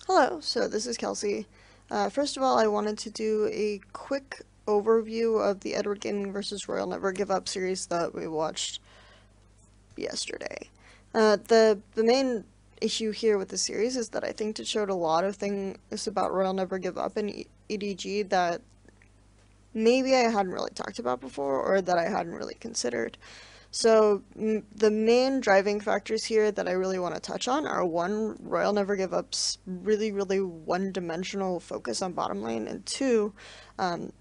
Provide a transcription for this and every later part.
Hello, so this is Kelsey. First of all, I wanted to do a quick overview of the Edward Gaming vs. Royal Never Give Up series that we watched yesterday. The main issue here with the series is that I think it showed a lot of things about Royal Never Give Up and EDG that maybe I hadn't really talked about before or that I hadn't really considered. So, the main driving factors here that I really want to touch on are one, Royal Never Give Up's really one-dimensional focus on bottom lane, and two, um,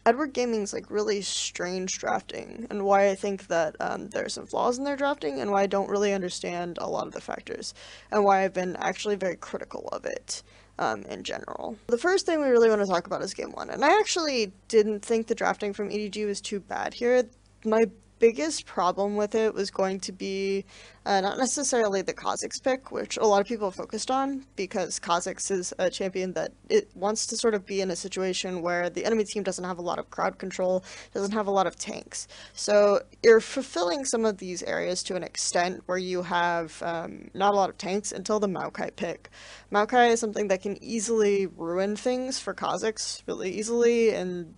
Edward Gaming's like really strange drafting, and why I think that there are some flaws in their drafting, and why I don't really understand a lot of the factors, and why I've been actually very critical of it. In general. The first thing we really want to talk about is game one, and I actually didn't think the drafting from EDG was too bad here. My biggest problem with it was going to be not necessarily the Kha'Zix pick, which a lot of people focused on, because Kha'Zix is a champion that it wants to sort of be in a situation where the enemy team doesn't have a lot of crowd control, doesn't have a lot of tanks. So you're fulfilling some of these areas to an extent where you have not a lot of tanks until the Maokai pick. Maokai is something that can easily ruin things for Kha'Zix really easily, and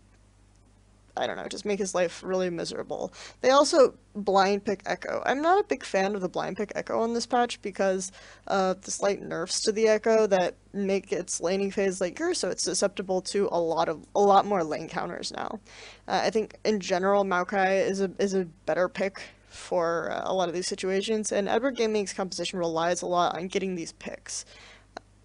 I don't know, just make his life really miserable. They also blind pick Echo. I'm not a big fan of the blind pick Echo on this patch because of the slight nerfs to the Echo that make its laning phase later, so it's susceptible to a lot more lane counters now. I think in general Maokai is a better pick for a lot of these situations, and Edward Gaming's composition relies a lot on getting these picks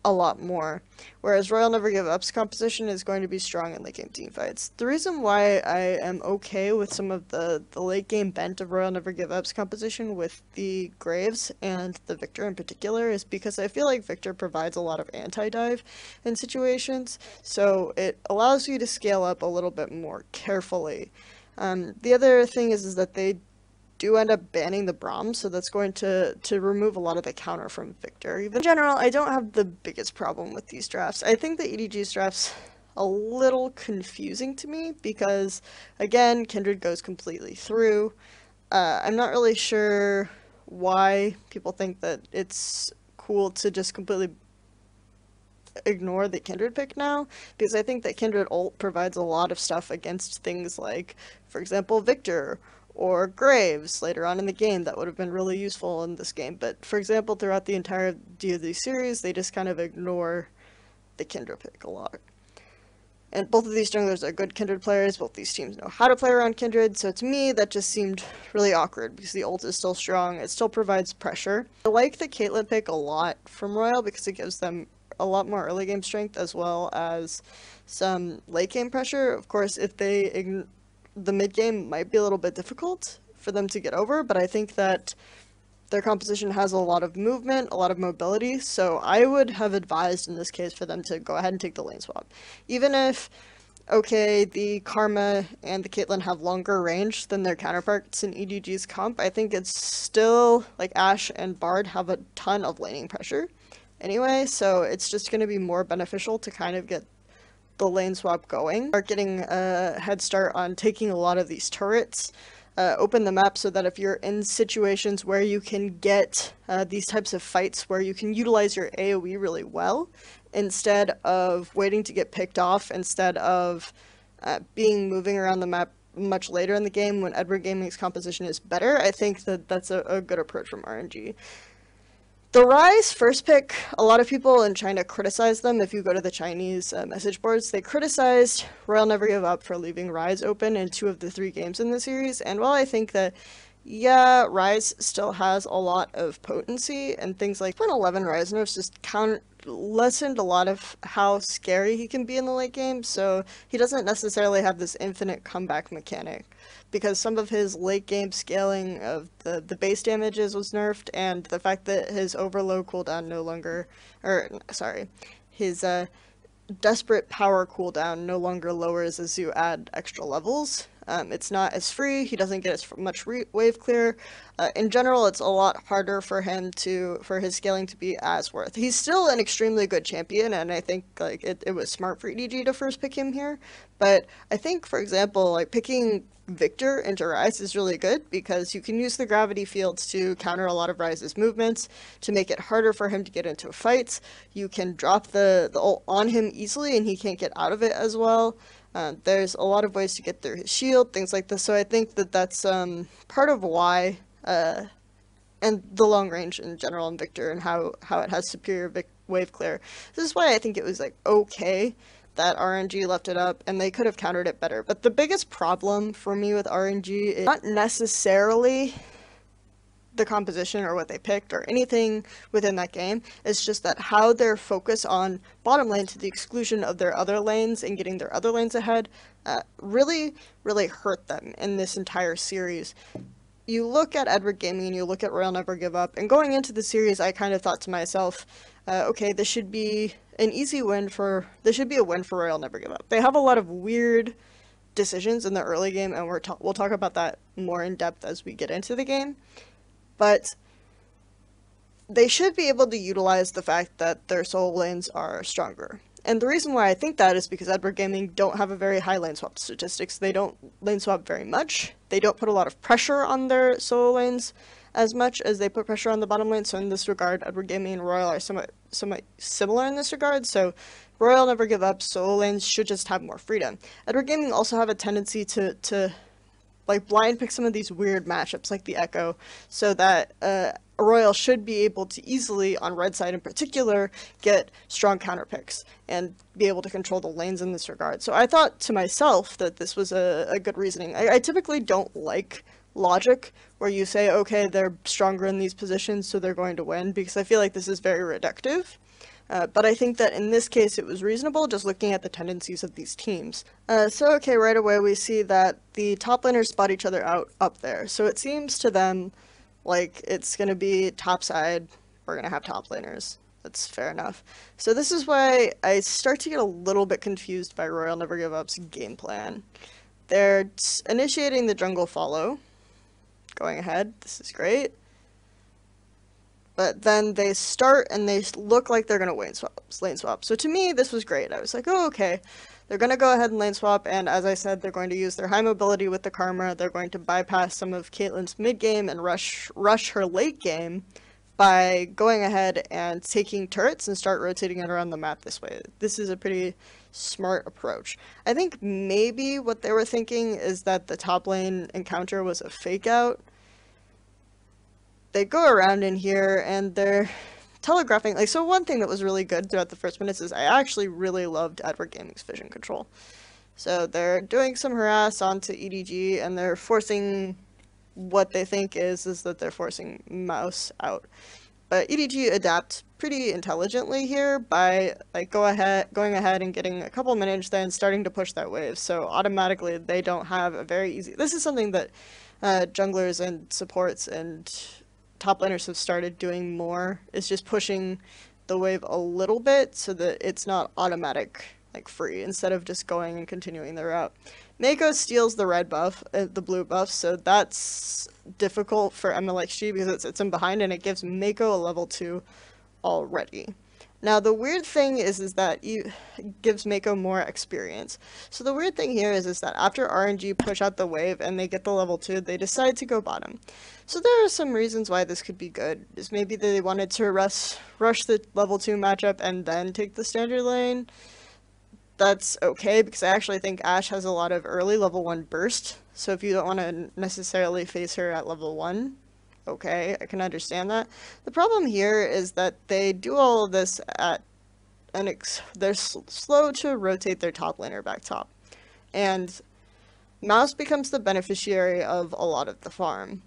a lot more, whereas Royal Never Give Up's composition is going to be strong in late game teamfights. The reason why I am okay with some of the late game bent of Royal Never Give Up's composition with the Graves and the Victor in particular is because I feel like Victor provides a lot of anti-dive in situations, so it allows you to scale up a little bit more carefully. The other thing is that they do end up banning the Braum, so that's going to remove a lot of the counter from Victor. Even in general, I don't have the biggest problem with these drafts. I think the EDG's drafts a little confusing to me because, again, Kindred goes completely through. I'm not really sure why people think that it's cool to just completely ignore the Kindred pick now, because I think that Kindred ult provides a lot of stuff against things like, for example, Victor or Graves later on in the game that would have been really useful in this game. But for example, throughout the entire D&D series, they just kind of ignore the Kindred pick a lot. And both of these junglers are good Kindred players, both these teams know how to play around Kindred, so to me that just seemed really awkward because the ult is still strong, it still provides pressure. I like the Caitlyn pick a lot from Royal because it gives them a lot more early game strength as well as some late game pressure. Of course, if they the mid game might be a little bit difficult for them to get over, but I think that their composition has a lot of movement, a lot of mobility, so I would have advised in this case for them to go ahead and take the lane swap. Even if, okay, the Karma and the Caitlyn have longer range than their counterparts in EDG's comp, I think it's still, like Ashe and Bard have a ton of laning pressure anyway, so it's just going to be more beneficial to kind of get the lane swap going. Start getting a head start on taking a lot of these turrets, open the map so that if you're in situations where you can get these types of fights where you can utilize your AoE really well, instead of waiting to get picked off, instead of moving around the map much later in the game when Edward Gaming's composition is better, I think that that's a good approach from RNG. The Ryze first pick, a lot of people in China criticize them. If you go to the Chinese message boards, they criticized Royal Never Give Up for leaving Ryze open in 2 of the 3 games in the series. And while I think that, yeah, Ryze still has a lot of potency, and things like 11 Ryze nerfs just lessened a lot of how scary he can be in the late game, so he doesn't necessarily have this infinite comeback mechanic, because some of his late game scaling of the base damages was nerfed, and the fact that his overload cooldown no longer, or sorry, his desperate power cooldown no longer lowers as you add extra levels, It's not as free, he doesn't get as much wave clear. In general, it's a lot harder for his scaling to be as worth. He's still an extremely good champion, and I think like it was smart for EDG to first pick him here. But I think, for example, like picking Viktor into Ryze is really good because you can use the gravity fields to counter a lot of Ryze's movements, to make it harder for him to get into fights. You can drop the ult on him easily and he can't get out of it as well. There's a lot of ways to get through his shield, things like this. So I think that that's part of why, and the long range in general in Viktor and how it has superior wave clear. This is why I think it was like okay that RNG left it up, and they could have countered it better. But the biggest problem for me with RNG is not necessarily the composition or what they picked or anything within that game. It's just that how their focus on bottom lane to the exclusion of their other lanes and getting their other lanes ahead really hurt them in this entire series. You look at Edward Gaming and you look at Royal Never Give Up, and going into the series I kind of thought to myself, okay, this should be an easy win for, this should be a win for Royal Never Give Up. They have a lot of weird decisions in the early game, and we'll talk about that more in depth as we get into the game. But they should be able to utilize the fact that their solo lanes are stronger. And the reason why I think that is because Edward Gaming don't have a very high lane swap statistics. They don't lane swap very much. They don't put a lot of pressure on their solo lanes as much as they put pressure on the bottom lane. So in this regard, Edward Gaming and Royal are somewhat similar in this regard. So Royal Never Give Up, solo lanes should just have more freedom. Edward Gaming also have a tendency to like blind pick some of these weird matchups like the Echo, so that Royal should be able to easily, on red side in particular, get strong counter picks and be able to control the lanes in this regard. So I thought to myself that this was a good reasoning. I typically don't like logic where you say, okay, they're stronger in these positions, so they're going to win, because I feel like this is very reductive. But I think that in this case it was reasonable, just looking at the tendencies of these teams. So okay, right away we see that the top laners spot each other out up there. So it seems to them like it's going to be top side, we're going to have top laners. That's fair enough. So this is why I start to get a little bit confused by Royal Never Give Up's game plan. They're initiating the jungle follow, going ahead, this is great. But then they start and they look like they're going to lane swap. So to me, this was great. I was like, oh, okay. They're going to go ahead and lane swap, and as I said, they're going to use their high mobility with the Karma. They're going to bypass some of Caitlyn's mid game and rush her late game by going ahead and taking turrets and start rotating it around the map this way. This is a pretty smart approach. I think maybe what they were thinking is that the top lane encounter was a fake out. They go around in here and they're telegraphing, like, so one thing that was really good throughout the first minutes is I actually really loved Edward Gaming's vision control. So they're doing some harass onto EDG and they're forcing, what they think is that they're forcing Mouse out. But EDG adapt pretty intelligently here by like going ahead and getting a couple minutes, then starting to push that wave. So automatically they don't have a very easy, this is something that junglers and supports and top laners have started doing more, is just pushing the wave a little bit so that it's not automatic, like free, instead of just going and continuing the route. Mako steals the red buff, the blue buff, so that's difficult for MLXG because it's in behind and it gives Mako a level 2 already. Now the weird thing is that it gives Mako more experience. So the weird thing here is that after RNG push out the wave and they get the level 2, they decide to go bottom. So there are some reasons why this could be good. Is maybe they wanted to rush the level 2 matchup and then take the standard lane. That's okay, because I actually think Ashe has a lot of early level 1 burst. So if you don't want to necessarily face her at level 1, okay, I can understand that. The problem here is that they do all of this at they're slow to rotate their top laner back top. And Mouse becomes the beneficiary of a lot of the farm.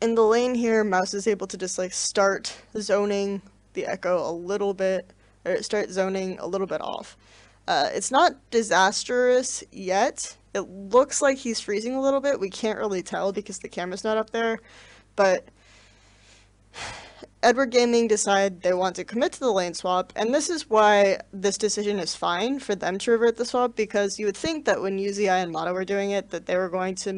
In the lane here, Mouse is able to just like start zoning the Echo a little bit, or start zoning a little bit off. It's not disastrous yet. It looks like he's freezing a little bit. We can't really tell because the camera's not up there, but Edward Gaming decide they want to commit to the lane swap, and this is why this decision is fine for them to revert the swap, because you would think that when UZI and Mata were doing it, that they were going to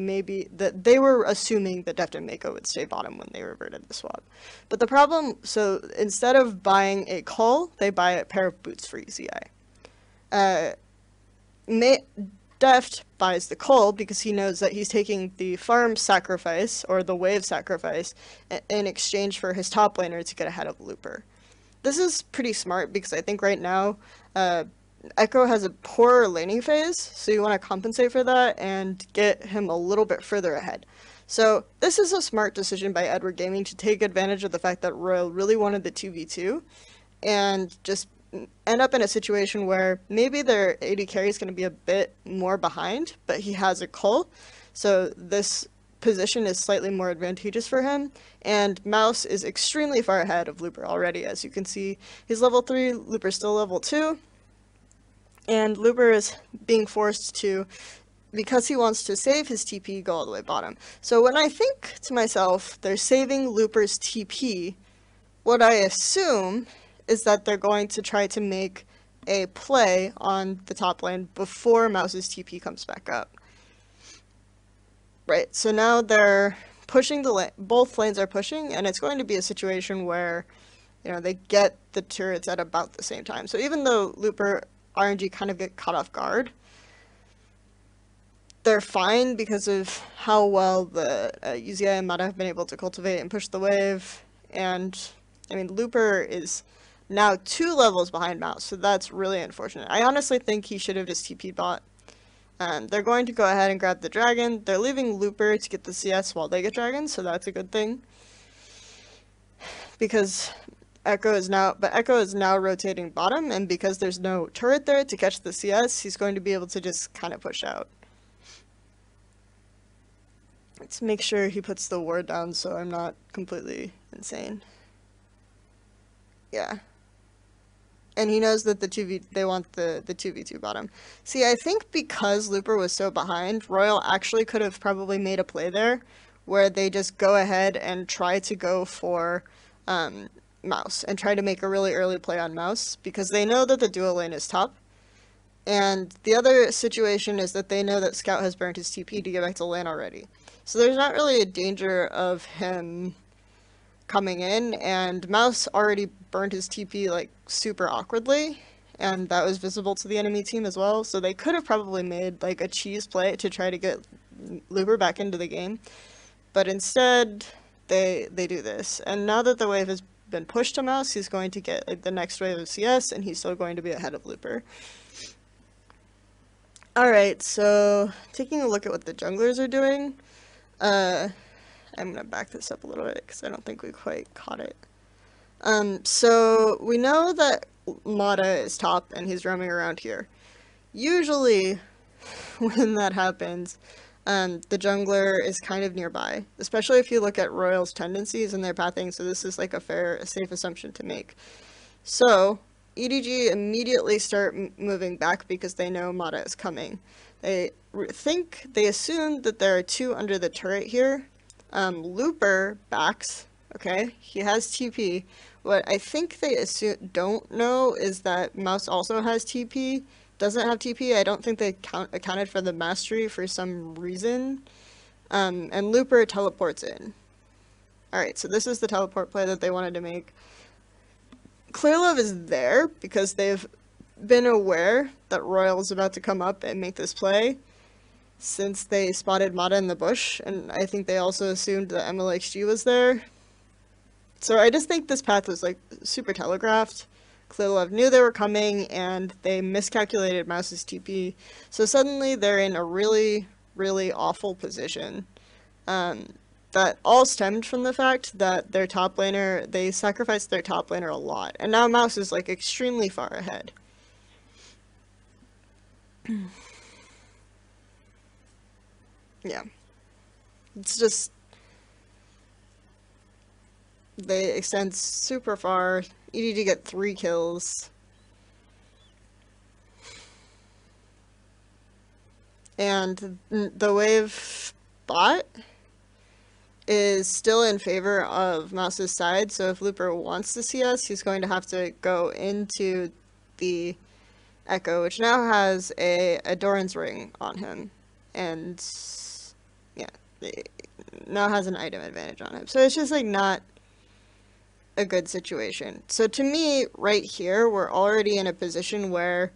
that they were assuming that Deft and Mako would stay bottom when they reverted the swap. But the problem, so instead of buying a Cull, they buy a pair of boots for UZI. Deft buys the Cull because he knows that he's taking the farm sacrifice, or the wave sacrifice, in exchange for his top laner to get ahead of Looper. This is pretty smart because I think right now, Echo has a poor laning phase, so you want to compensate for that and get him a little bit further ahead. So this is a smart decision by Edward Gaming to take advantage of the fact that Royal really wanted the 2v2 and just end up in a situation where maybe their AD carry is going to be a bit more behind, but he has a Cull, so this position is slightly more advantageous for him, and Mouse is extremely far ahead of Looper already. As you can see, he's level 3, Looper's still level 2, and Looper is being forced to, because he wants to save his TP, go all the way bottom. So when I think to myself, they're saving Looper's TP, what I assume is that they're going to try to make a play on the top lane before Mouse's TP comes back up. Right, so now they're pushing the lane, both lanes are pushing, and it's going to be a situation where, you know, they get the turrets at about the same time. So even though Looper RNG kind of get caught off guard, they're fine because of how well the UZI and Mata have been able to cultivate and push the wave, and I mean, Looper is now 2 levels behind Mouse, so that's really unfortunate. I honestly think he should have just TP bot. They're going to go ahead and grab the dragon. They're leaving Looper to get the CS while they get dragon, so that's a good thing. Because Echo is now rotating bottom, and because there's no turret there to catch the CS, he's going to be able to just kind of push out. Let's make sure he puts the ward down so I'm not completely insane. Yeah. And he knows that they want the 2v2 bottom. See, I think because Looper was so behind, Royal actually could have probably made a play there where they just go ahead and try to go for Mouse and try to make a really early play on Mouse because they know that the duo lane is top. And the other situation is that they know that Scout has burned his TP to get back to lane already. So there's not really a danger of him coming in, and Mouse already burned his TP like super awkwardly, and that was visible to the enemy team as well, so they could have probably made like a cheese play to try to get Looper back into the game, but instead they do this. And now that the wave has been pushed to Mouse, he's going to get like the next wave of CS, and he's still going to be ahead of Looper. Alright, so taking a look at what the junglers are doing, I'm gonna back this up a little bit because I don't think we quite caught it. So we know that Mata is top and he's roaming around here. Usually, when that happens, the jungler is kind of nearby, especially if you look at Royal's tendencies and their pathing, so this is like a safe assumption to make. So, EDG immediately start moving back because they know Mata is coming. They assume that there are 2 under the turret here. Looper backs, okay, he has TP. What I think they don't know is that Mouse also has TP, doesn't have TP. I don't think they accounted for the mastery for some reason. And Looper teleports in. Alright, so this is the teleport play that they wanted to make. Clearlove is there because they've been aware that Royal is about to come up and make this play since they spotted Mata in the bush, and I think they also assumed that MLXG was there. So I just think this path was like super telegraphed. Clearlove knew they were coming and they miscalculated Mouse's TP, so suddenly they're in a really, really awful position. That all stemmed from the fact that their top laner, they sacrificed their top laner a lot, and now Mouse is like extremely far ahead. Yeah. It's just, they extend super far. EDG get 3 kills. And the wave bot is still in favor of Mouse's side, so if Looper wants to CS, he's going to have to go into the Echo, which now has a Doran's Ring on him, and yeah, it now has an item advantage on him. So it's just like not a good situation. So to me, right here, we're already in a position where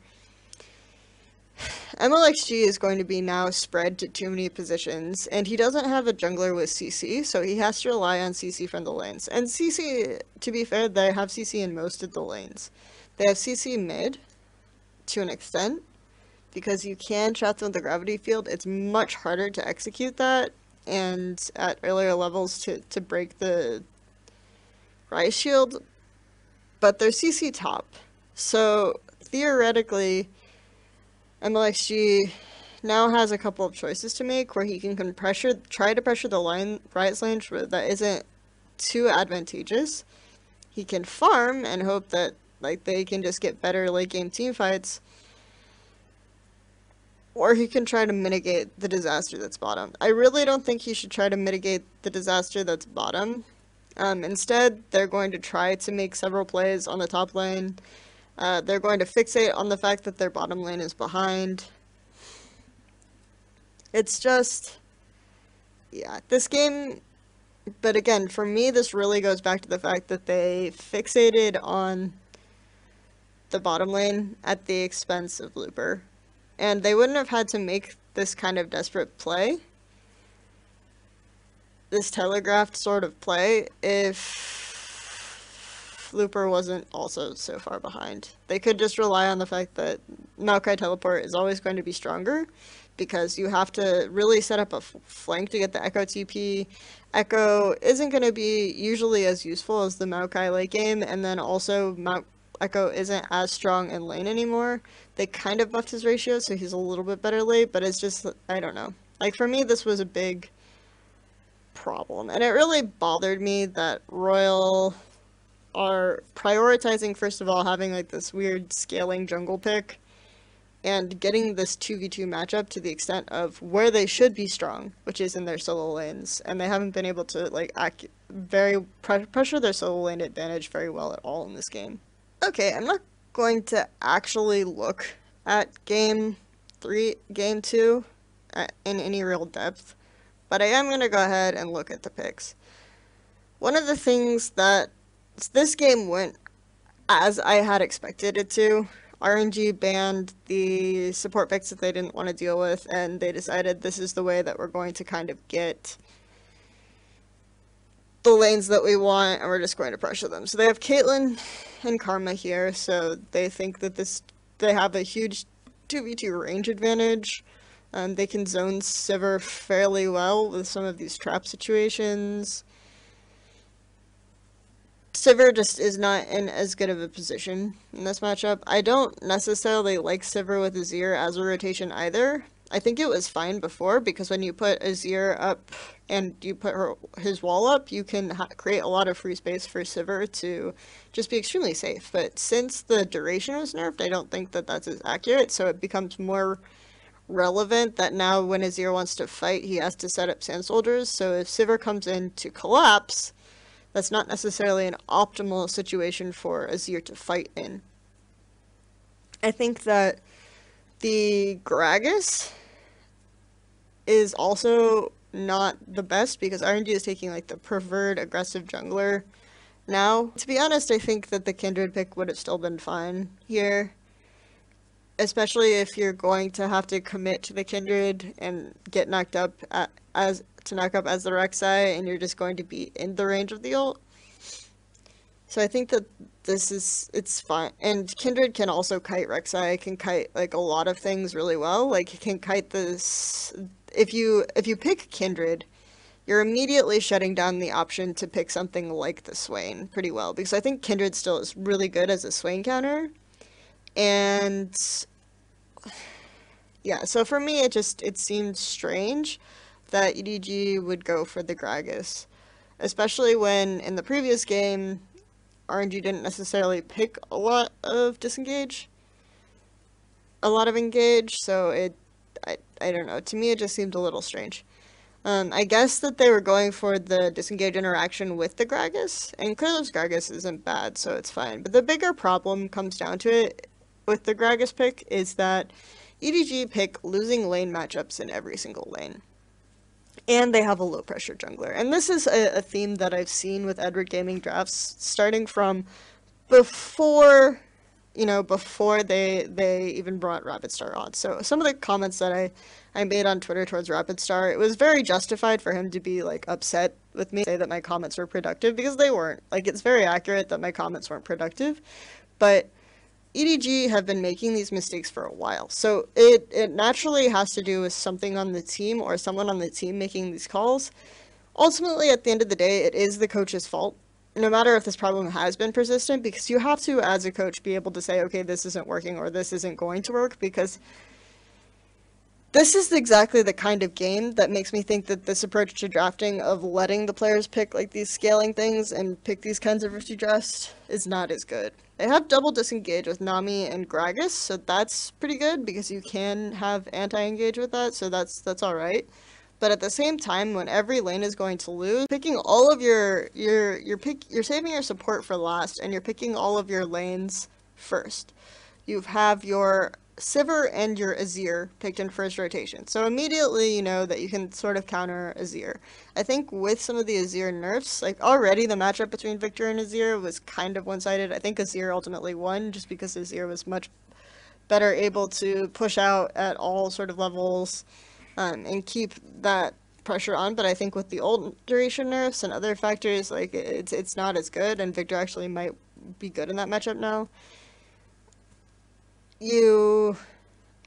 MLXG is going to be now spread to too many positions, and he doesn't have a jungler with CC, so he has to rely on CC from the lanes. And CC, to be fair, they have CC in most of the lanes. They have CC mid, to an extent, because you can trap them with the gravity field. It's much harder to execute that, and at earlier levels to break the Rise Shield, but they're CC top. So, theoretically, MLXG now has a couple of choices to make where he can try to pressure the Riot's lane that isn't too advantageous. He can farm and hope that like they can just get better late game team fights, or he can try to mitigate the disaster that's bottom. I really don't think he should try to mitigate the disaster that's bottom. Instead, they're going to try to make several plays on the top lane. They're going to fixate on the fact that their bottom lane is behind. It's just, yeah, this game, but again, for me, this really goes back to the fact that they fixated on the bottom lane at the expense of Looper. And they wouldn't have had to make this kind of desperate play, this telegraphed sort of play, if Looper wasn't also so far behind. They could just rely on the fact that Maokai Teleport is always going to be stronger, because you have to really set up a flank to get the Echo TP. Echo isn't going to be usually as useful as the Maokai late game, and then also Echo isn't as strong in lane anymore. They kind of buffed his ratio, so he's a little bit better late, but it's just, I don't know. Like, for me, this was a big problem, and it really bothered me that Royal are prioritizing, first of all, having like this weird scaling jungle pick, and getting this 2v2 matchup to the extent of where they should be strong, which is in their solo lanes, and they haven't been able to like pressure their solo lane advantage very well at all in this game. Okay, I'm not going to actually look at game 2 in any real depth, but I am going to go ahead and look at the picks. One of the things that this game went as I had expected it to. RNG banned the support picks that they didn't want to deal with, and they decided this is the way that we're going to kind of get the lanes that we want, and we're just going to pressure them. So they have Caitlyn and Karma here, so they think that they have a huge 2v2 range advantage. They can zone Sivir fairly well with some of these trap situations. Sivir just is not in as good of a position in this matchup. I don't necessarily like Sivir with Azir as a rotation either. I think it was fine before, because when you put Azir up and you put his wall up, you can create a lot of free space for Sivir to just be extremely safe. But since the duration was nerfed, I don't think that that's as accurate, so it becomes more relevant that now when Azir wants to fight, he has to set up Sand Soldiers. So if Sivir comes in to collapse, that's not necessarily an optimal situation for Azir to fight in. I think that the Gragas is also not the best, because RNG is taking like the preferred aggressive jungler now. To be honest, I think that the Kindred pick would have still been fine here, especially if you're going to have to commit to the Kindred and get knocked up as the Rek'Sai, and you're just going to be in the range of the ult. So I think that it's fine. And Kindred can also kite Rek'Sai, can kite like a lot of things really well. Like, it can kite this. If you pick Kindred, you're immediately shutting down the option to pick something like the Swain pretty well, because I think Kindred still is really good as a Swain counter. And yeah, so for me, it seemed strange that EDG would go for the Gragas, especially when in the previous game, RNG didn't necessarily pick a lot of engage, so I don't know, to me it just seemed a little strange. I guess that they were going for the disengage interaction with the Gragas, and Clearlove's Gragas isn't bad, so it's fine. But the bigger problem comes down to it with the Gragas pick is that EDG pick losing lane matchups in every single lane. And they have a low pressure jungler. And this is a theme that I've seen with Edward Gaming drafts starting from before, before they even brought Rapid Star on. So some of the comments that I made on Twitter towards Rapid Star, it was very justified for him to be like upset with me, say that my comments were productive, because they weren't. Like, it's very accurate that my comments weren't productive, but EDG have been making these mistakes for a while. So it naturally has to do with something on the team or someone on the team making these calls. Ultimately, at the end of the day, it is the coach's fault, no matter if this problem has been persistent, because you have to, as a coach, be able to say, okay, this isn't working or this isn't going to work, because this is exactly the kind of game that makes me think that this approach to drafting of letting the players pick like these scaling things and pick these kinds of risky drafts is not as good. They have double disengage with Nami and Gragas, so that's pretty good because you can have anti-engage with that, so that's alright. But at the same time, when every lane is going to lose, picking all of you're saving your support for last, and you're picking all of your lanes first. You have your Sivir and your Azir picked in first rotation. So immediately you know that you can sort of counter Azir. I think with some of the Azir nerfs, like already the matchup between Victor and Azir was kind of one-sided. I think Azir ultimately won just because Azir was much better able to push out at all sort of levels and keep that pressure on. But I think with the old duration nerfs and other factors, like it's not as good, and Victor actually might be good in that matchup now. You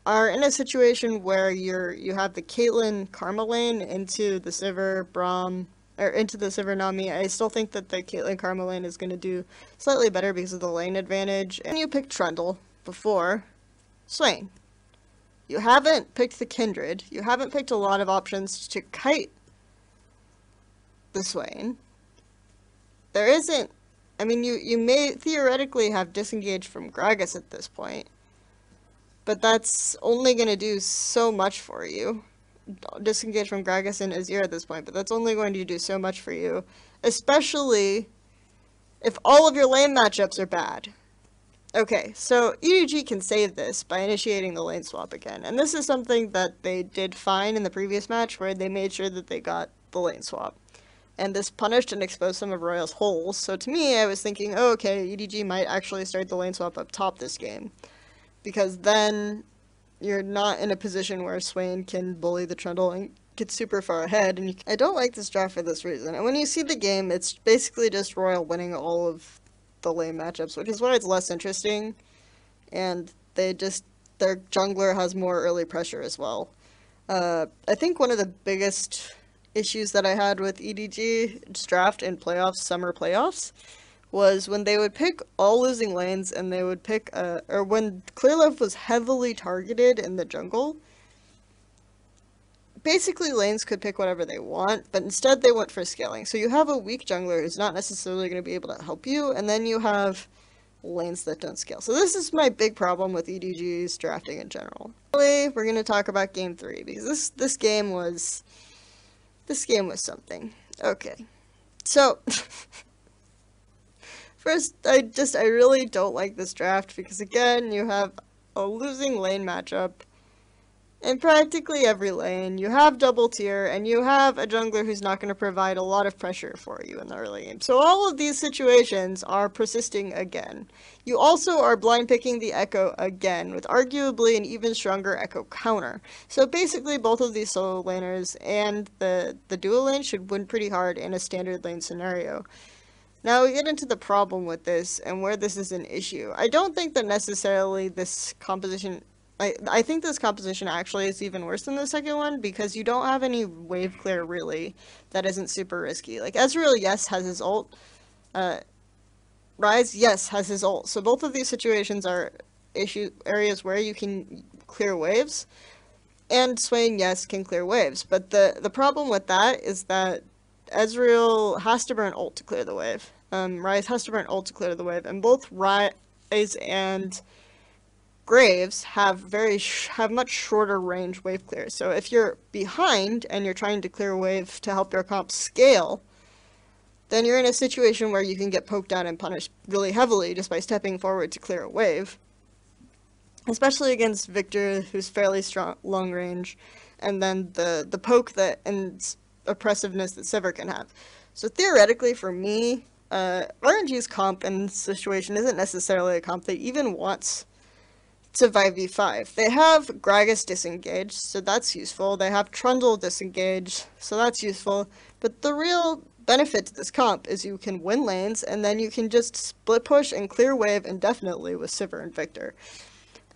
are in a situation where you have the Caitlyn Karma lane into the Sivir Braum, or into the Sivir Nami. I still think that the Caitlyn Karma lane is going to do slightly better because of the lane advantage. And you picked Trundle before Swain. You haven't picked the Kindred. You haven't picked a lot of options to kite the Swain. There isn't, I mean, you may theoretically have disengaged from Gragas at this point, but that's only going to do so much for you. Disengage from Gragas and Azir at this point, but that's only going to do so much for you, especially if all of your lane matchups are bad. Okay, so EDG can save this by initiating the lane swap again, and this is something that they did fine in the previous match, where they made sure that they got the lane swap. And this punished and exposed some of Royal's holes, so to me, I was thinking, oh, okay, EDG might actually start the lane swap up top this game, because then you're not in a position where Swain can bully the Trundle and get super far ahead. And I don't like this draft for this reason. And when you see the game, it's basically just Royal winning all of the lane matchups, which is why it's less interesting. And their jungler has more early pressure as well. I think one of the biggest issues that I had with EDG's draft in playoffs, summer playoffs, was when they would pick all losing lanes, and they would pick, or when Clearlove was heavily targeted in the jungle, basically lanes could pick whatever they want, but instead they went for scaling. So you have a weak jungler who's not necessarily going to be able to help you, and then you have lanes that don't scale. So this is my big problem with EDG's drafting in general. Finally, we're going to talk about Game 3, because this game was something. Okay, so... First, I really don't like this draft because, again, you have a losing lane matchup in practically every lane. You have double tier, and you have a jungler who's not going to provide a lot of pressure for you in the early game. So all of these situations are persisting again. You also are blind picking the Echo again, with arguably an even stronger Echo counter. So basically, both of these solo laners and the dual lane should win pretty hard in a standard lane scenario. Now we get into the problem with this and where this is an issue. I don't think that necessarily this composition... I think this composition actually is even worse than the second one, because you don't have any wave clear, really, that isn't super risky. Like, Ezreal, yes, has his ult. Ryze, yes, has his ult. So both of these situations are areas where you can clear waves. And Swain, yes, can clear waves. But the problem with that is that Ezreal has to burn ult to clear the wave. Ryze has to burn ult to clear the wave, and both Ryze and Graves have have much shorter range wave clear. So if you're behind and you're trying to clear a wave to help your comp scale, then you're in a situation where you can get poked out and punished really heavily just by stepping forward to clear a wave. Especially against Victor, who's fairly strong long range, and then the poke that and oppressiveness that Sivir can have. So theoretically, for me, RNG's comp in this situation isn't necessarily a comp that even wants to 5v5. They have Gragas disengaged, so that's useful. They have Trundle disengaged, so that's useful. But the real benefit to this comp is you can win lanes, and then you can just split push and clear wave indefinitely with Sivir and Victor,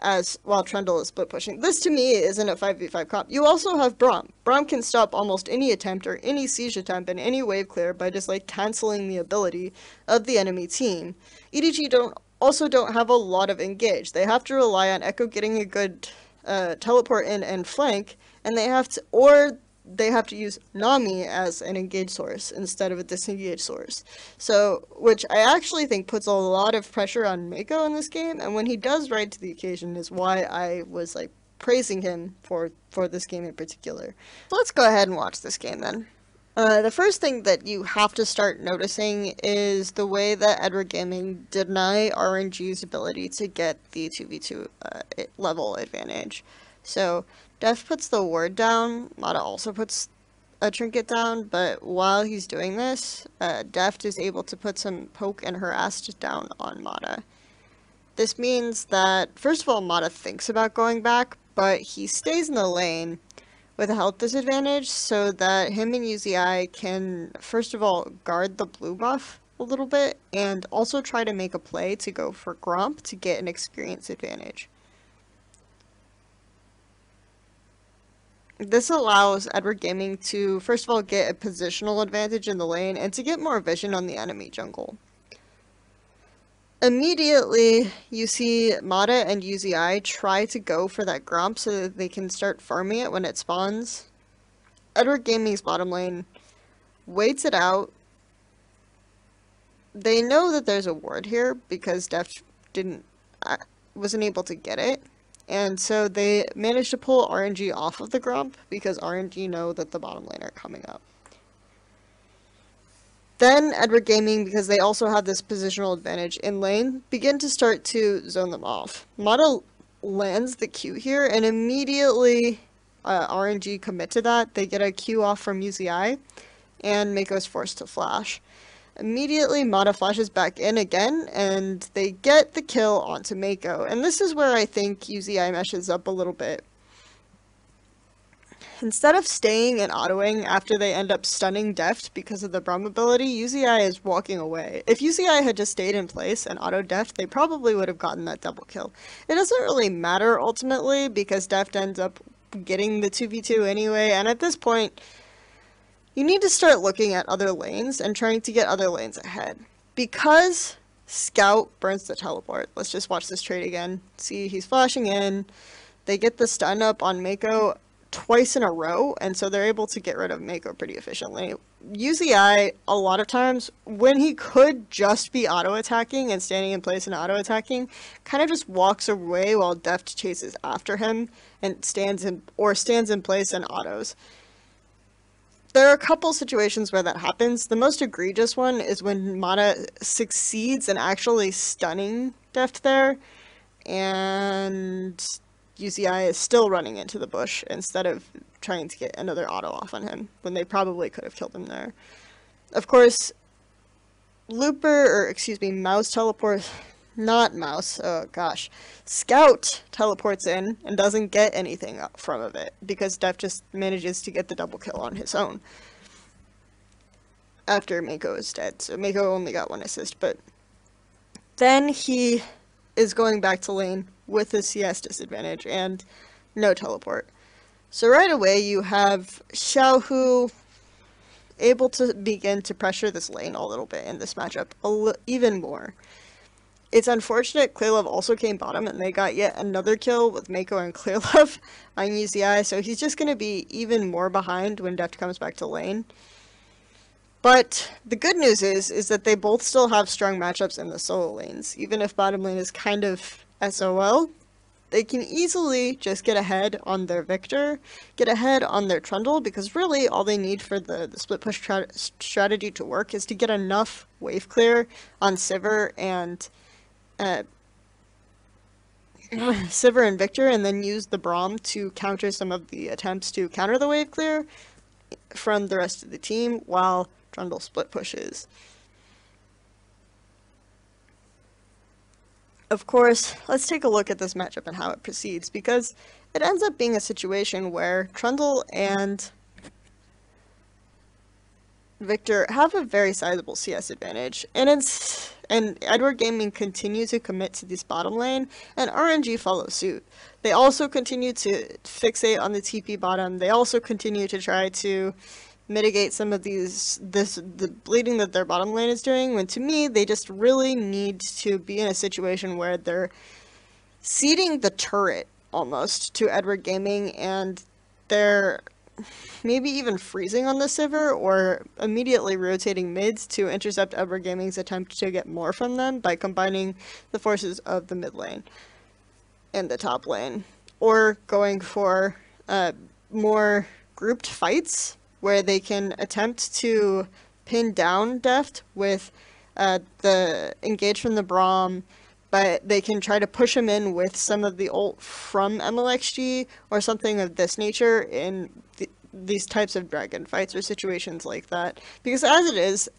as while Trundle is split pushing. This to me isn't a 5v5 comp. You also have Braum. Braum can stop almost any attempt or any siege attempt and any wave clear by just like canceling the ability of the enemy team. EDG also don't have a lot of engage. They have to rely on Echo getting a good teleport in and flank, and they have to use Nami as an engage source instead of a disengage source. So, which I actually think puts a lot of pressure on Mako in this game, and when he does rise to the occasion is why I was like praising him for this game in particular. So let's go ahead and watch this game then. The first thing that you have to start noticing is the way that Edward Gaming deny RNG's ability to get the 2v2 level advantage. So Deft puts the ward down, Mata also puts a trinket down, but while he's doing this, Deft is able to put some poke and harass down on Mata. This means that, first of all, Mata thinks about going back, but he stays in the lane with a health disadvantage so that him and UZI can, first of all, guard the blue buff a little bit, and also try to make a play to go for Gromp to get an experience advantage. This allows Edward Gaming to, first of all, get a positional advantage in the lane, and to get more vision on the enemy jungle. Immediately, you see Mata and UZI try to go for that Gromp so that they can start farming it when it spawns. Edward Gaming's bottom lane waits it out. They know that there's a ward here because Deft wasn't able to get it. And so they managed to pull RNG off of the Gromp because RNG know that the bottom lane are coming up. Then Edward Gaming, because they also have this positional advantage in lane, begin to start to zone them off. Mata lands the Q here, and immediately RNG commit to that. They get a Q off from UZI, and Mako is forced to flash. Immediately, Mata flashes back in again, and they get the kill onto Mako. And this is where I think UZI meshes up a little bit. Instead of staying and autoing after they end up stunning Deft because of the Braum ability, UZI is walking away. If UZI had just stayed in place and auto Deft, they probably would have gotten that double kill. It doesn't really matter ultimately because Deft ends up getting the 2v2 anyway, and at this point, you need to start looking at other lanes and trying to get other lanes ahead. Because Scout burns the teleport, let's just watch this trade again. See, he's flashing in, they get the stun up on Mako twice in a row, and so they're able to get rid of Mako pretty efficiently. UZI, a lot of times, when he could just be auto-attacking and standing in place and auto-attacking, kind of just walks away while Deft chases after him and stands in place and autos. There are a couple situations where that happens. The most egregious one is when Mata succeeds in actually stunning Deft there, and UZI is still running into the bush instead of trying to get another auto off on him, when they probably could have killed him there. Of course, Mouse teleports, not Mouse, oh gosh, Scout teleports in and doesn't get anything from it, because Deft just manages to get the double kill on his own after Mako is dead. So Mako only got one assist, but then he is going back to lane with a CS disadvantage and no teleport. So right away you have Xiaohu able to begin to pressure this lane a little bit in this matchup, even more. It's unfortunate Clearlove also came bottom and they got yet another kill with Mako and Clearlove on UZI, so he's just going to be even more behind when Deft comes back to lane. But the good news is that they both still have strong matchups in the solo lanes, even if bottom lane is kind of SOL. they can easily just get ahead on their Victor, get ahead on their Trundle, because really all they need for the split push strategy to work is to get enough wave clear on Sivir and Sivir and Victor, and then use the Braum to counter some of the attempts to counter the wave clear from the rest of the team while Trundle split pushes. Of course, let's take a look at this matchup and how it proceeds, because it ends up being a situation where Trundle and Victor have a very sizable CS advantage, and Edward Gaming continues to commit to this bottom lane, and RNG follows suit. They also continue to fixate on the TP bottom. They also continue to try to mitigate some of the bleeding that their bottom lane is doing, when to me, they just really need to be in a situation where they're ceding the turret, almost, to Edward Gaming, and they're maybe even freezing on the Sivir, or immediately rotating mids to intercept Edward Gaming's attempt to get more from them by combining the forces of the mid lane and the top lane, or going for more grouped fights where they can attempt to pin down Deft with the engage from the Braum, but they can try to push him in with some of the ult from MLXG or something of this nature in these types of dragon fights or situations like that. Because as it is,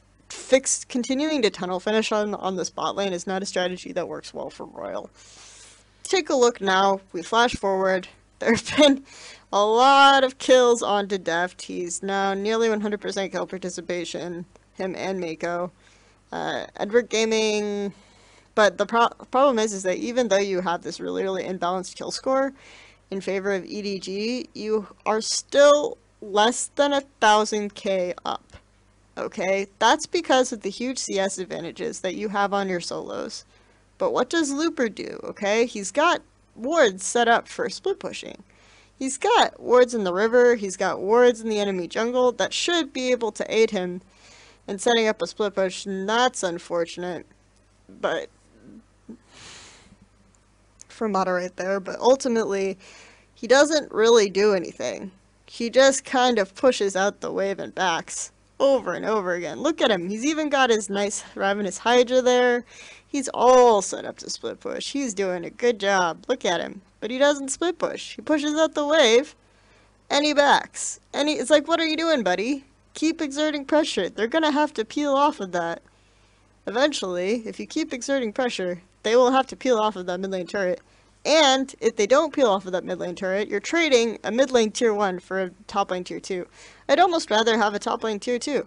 continuing to tunnel finish on the spot lane is not a strategy that works well for Royal. Take a look now, we flash forward, there have been a lot of kills onto Deft. He's now nearly 100% kill participation, him and Mako. Edward Gaming, but the problem is that even though you have this really imbalanced kill score in favor of EDG, you are still less than 1,000k up. Okay, that's because of the huge CS advantages that you have on your solos. But what does Looper do? Okay, he's got wards set up for split pushing. He's got wards in the river, he's got wards in the enemy jungle that should be able to aid him in setting up a split push, and that's unfortunate. But for moderate there, but ultimately he doesn't really do anything. He just kind of pushes out the wave and backs over and over again. Look at him, he's even got his nice Ravenous Hydra there. He's all set up to split push. He's doing a good job. Look at him. But he doesn't split push. He pushes out the wave, and he backs. And it's like, what are you doing, buddy? Keep exerting pressure. They're gonna have to peel off of that. Eventually, if you keep exerting pressure, they will have to peel off of that mid lane turret. And if they don't peel off of that mid lane turret, you're trading a mid lane tier 1 for a top lane tier 2. I'd almost rather have a top lane tier 2.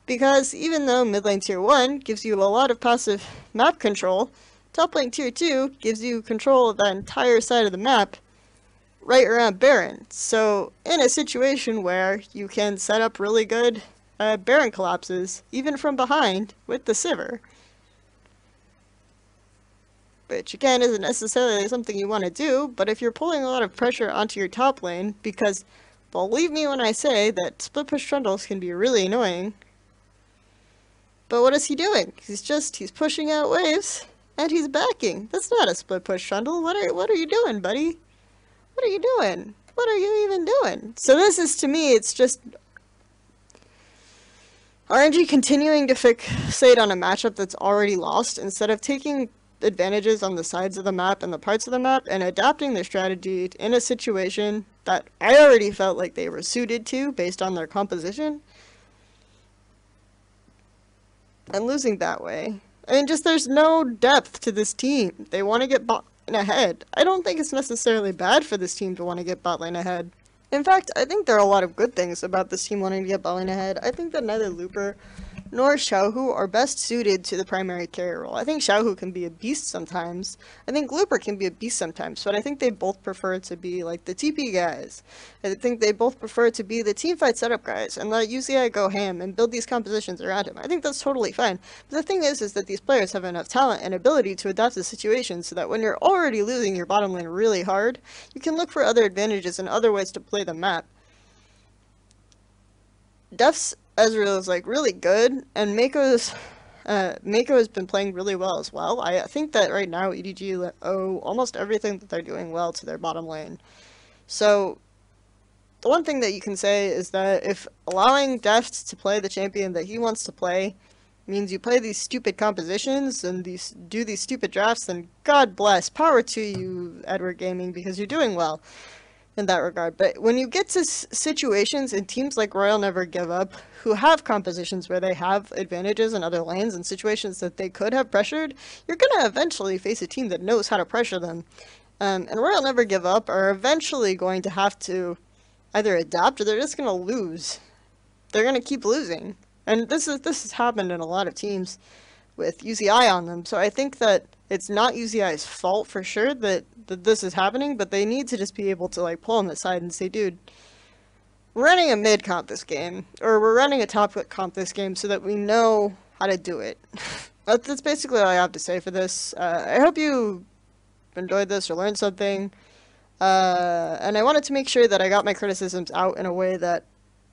Because even though mid lane tier 1 gives you a lot of passive map control, top lane tier 2 gives you control of that entire side of the map right around Baron. So in a situation where you can set up really good Baron collapses, even from behind, with the Sivir, which again isn't necessarily something you want to do, but if you're pulling a lot of pressure onto your top lane, because believe me when I say that split push Trundles can be really annoying, but what is he doing? He's pushing out waves, and he's backing. That's not a split push Trundle. What are you doing, buddy? What are you doing? What are you even doing? So this is, to me, it's just RNG continuing to fixate on a matchup that's already lost, instead of taking advantages on the sides of the map and the parts of the map and adapting their strategy in a situation that I already felt like they were suited to based on their composition, and losing that way. I mean, just there's no depth to this team. They want to get bot lane ahead. I don't think it's necessarily bad for this team to want to get bot lane ahead. In fact, I think there are a lot of good things about this team wanting to get bot lane ahead. I think that neither Looper nor Xiaohu are best suited to the primary carrier role. I think Xiaohu can be a beast sometimes. I think Looper can be a beast sometimes, but I think they both prefer to be like the TP guys. I think they both prefer to be the teamfight setup guys and let UCI go ham and build these compositions around him. I think that's totally fine. But the thing is that these players have enough talent and ability to adapt to situations so that when you're already losing your bottom lane really hard, you can look for other advantages and other ways to play the map. Deft's Ezreal is like really good, and Mako's Mako has been playing really well as well. I think that right now EDG owe almost everything that they're doing well to their bottom lane. So the one thing that you can say is that if allowing Deft to play the champion that he wants to play means you play these stupid compositions and do these stupid drafts, then God bless, power to you, Edward Gaming, because you're doing well in that regard. But when you get to situations in teams like Royal Never Give Up, who have compositions where they have advantages in other lanes and situations that they could have pressured, you're going to eventually face a team that knows how to pressure them. And Royal Never Give Up are eventually going to have to either adapt or they're just going to lose. They're going to keep losing. And this has happened in a lot of teams with UZI on them. So I think that it's not UZI's fault for sure that this is happening, but they need to just be able to like pull them aside and say, dude, we're running a mid comp this game, or we're running a top comp this game so that we know how to do it. That's basically all I have to say for this. I hope you enjoyed this or learned something. And I wanted to make sure that I got my criticisms out in a way that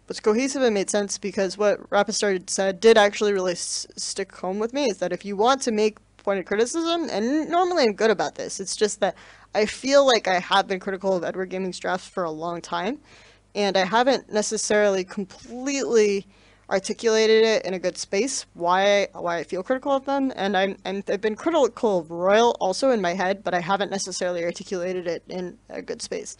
was cohesive and made sense, because what Rapistar said did actually really stick home with me, is that if you want to make pointed criticism, and normally I'm good about this, it's just that I feel like I have been critical of Edward Gaming's drafts for a long time, and I haven't necessarily completely articulated it in a good space why I feel critical of them, and I've been critical of Royal also in my head, but I haven't necessarily articulated it in a good space.